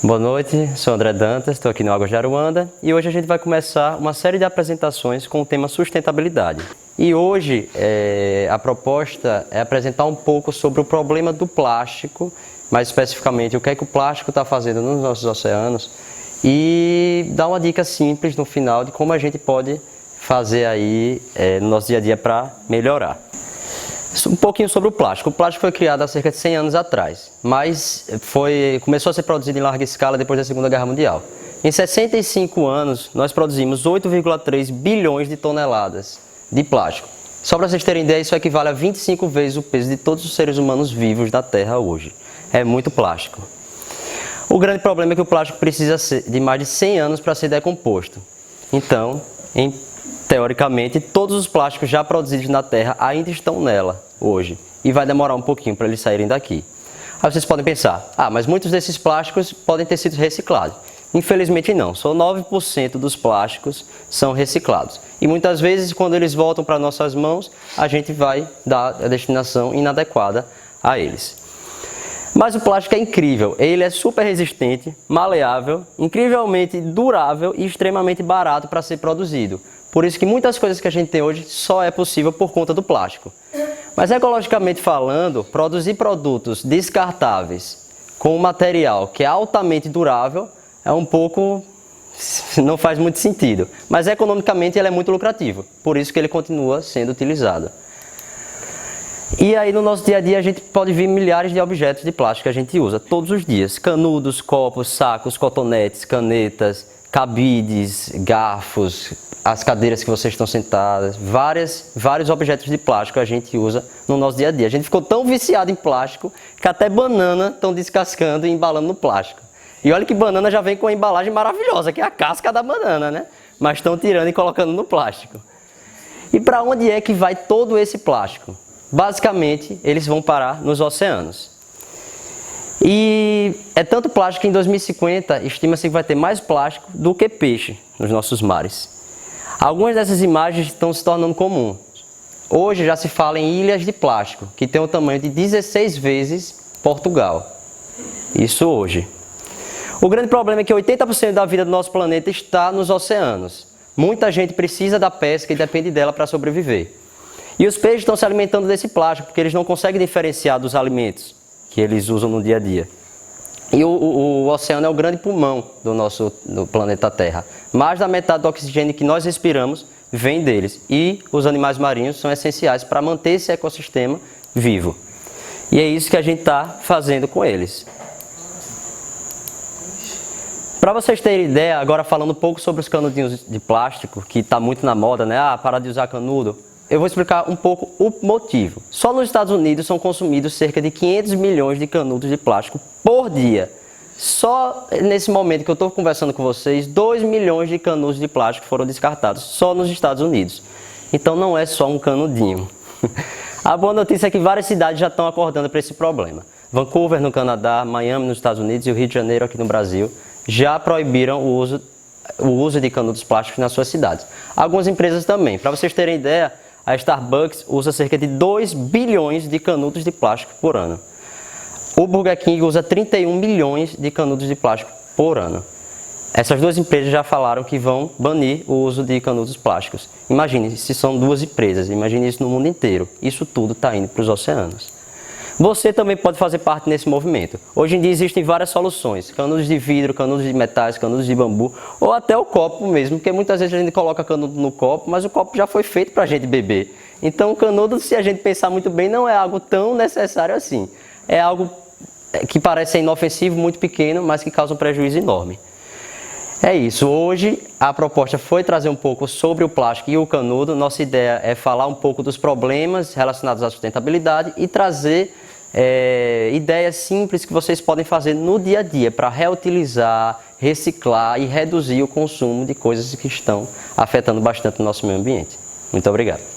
Boa noite, sou André Dantas, estou aqui no Águas de Aruanda e hoje a gente vai começar uma série de apresentações com o tema sustentabilidade. E hoje a proposta é apresentar um pouco sobre o problema do plástico, mais especificamente o que é que o plástico está fazendo nos nossos oceanos e dar uma dica simples no final de como a gente pode fazer aí no nosso dia a dia para melhorar. Um pouquinho sobre o plástico. O plástico foi criado há cerca de 100 anos atrás, mas começou a ser produzido em larga escala depois da Segunda Guerra Mundial. Em 65 anos, nós produzimos 8,3 bilhões de toneladas de plástico. Só para vocês terem ideia, isso equivale a 25 vezes o peso de todos os seres humanos vivos da Terra hoje. É muito plástico. O grande problema é que o plástico precisa de mais de 100 anos para ser decomposto. Então, teoricamente, todos os plásticos já produzidos na Terra ainda estão nela hoje. E vai demorar um pouquinho para eles saírem daqui. Aí vocês podem pensar, mas muitos desses plásticos podem ter sido reciclados. Infelizmente não, só 9% dos plásticos são reciclados. E muitas vezes, quando eles voltam para nossas mãos, a gente vai dar a destinação inadequada a eles. Mas o plástico é incrível, ele é super resistente, maleável, incrivelmente durável e extremamente barato para ser produzido. Por isso que muitas coisas que a gente tem hoje só é possível por conta do plástico. Mas ecologicamente falando, produzir produtos descartáveis com um material que é altamente durável é um pouco... não faz muito sentido. Mas economicamente ele é muito lucrativo, por isso que ele continua sendo utilizado. E aí no nosso dia a dia a gente pode ver milhares de objetos de plástico que a gente usa todos os dias. Canudos, copos, sacos, cotonetes, canetas, cabides, garfos, as cadeiras que vocês estão sentadas, vários objetos de plástico a gente usa no nosso dia a dia. A gente ficou tão viciado em plástico que até banana estão descascando e embalando no plástico. E olha que banana já vem com uma embalagem maravilhosa, que é a casca da banana, né? Mas estão tirando e colocando no plástico. E para onde é que vai todo esse plástico? Basicamente, eles vão parar nos oceanos. E é tanto plástico que em 2050 estima-se que vai ter mais plástico do que peixe nos nossos mares. Algumas dessas imagens estão se tornando comuns. Hoje já se fala em ilhas de plástico, que tem o tamanho de 16 vezes Portugal. Isso hoje. O grande problema é que 80% da vida do nosso planeta está nos oceanos. Muita gente precisa da pesca e depende dela para sobreviver. E os peixes estão se alimentando desse plástico, porque eles não conseguem diferenciar dos alimentos que eles usam no dia a dia. E o oceano é o grande pulmão do planeta Terra. Mais da metade do oxigênio que nós respiramos vem deles. E os animais marinhos são essenciais para manter esse ecossistema vivo. E é isso que a gente está fazendo com eles. Para vocês terem ideia, agora falando um pouco sobre os canudinhos de plástico, que está muito na moda, né? Parar de usar canudo. Eu vou explicar um pouco o motivo. Só nos Estados Unidos são consumidos cerca de 500 milhões de canudos de plástico por dia. Só nesse momento que eu estou conversando com vocês, 2 milhões de canudos de plástico foram descartados, só nos Estados Unidos. Então não é só um canudinho. A boa notícia é que várias cidades já estão acordando para esse problema. Vancouver, no Canadá, Miami, nos Estados Unidos e o Rio de Janeiro, aqui no Brasil, já proibiram o uso de canudos plásticos nas suas cidades. Algumas empresas também. Para vocês terem ideia, a Starbucks usa cerca de 2 bilhões de canudos de plástico por ano. O Burger King usa 31 milhões de canudos de plástico por ano. Essas duas empresas já falaram que vão banir o uso de canudos plásticos. Imagine se são duas empresas, imagine isso no mundo inteiro. Isso tudo está indo para os oceanos. Você também pode fazer parte desse movimento. Hoje em dia existem várias soluções. Canudos de vidro, canudos de metais, canudos de bambu, ou até o copo mesmo, porque muitas vezes a gente coloca canudo no copo, mas o copo já foi feito para a gente beber. Então o canudo, se a gente pensar muito bem, não é algo tão necessário assim. É algo que parece ser inofensivo, muito pequeno, mas que causa um prejuízo enorme. É isso. Hoje a proposta foi trazer um pouco sobre o plástico e o canudo. Nossa ideia é falar um pouco dos problemas relacionados à sustentabilidade e trazer ideias simples que vocês podem fazer no dia a dia para reutilizar, reciclar e reduzir o consumo de coisas que estão afetando bastante o nosso meio ambiente. Muito obrigado.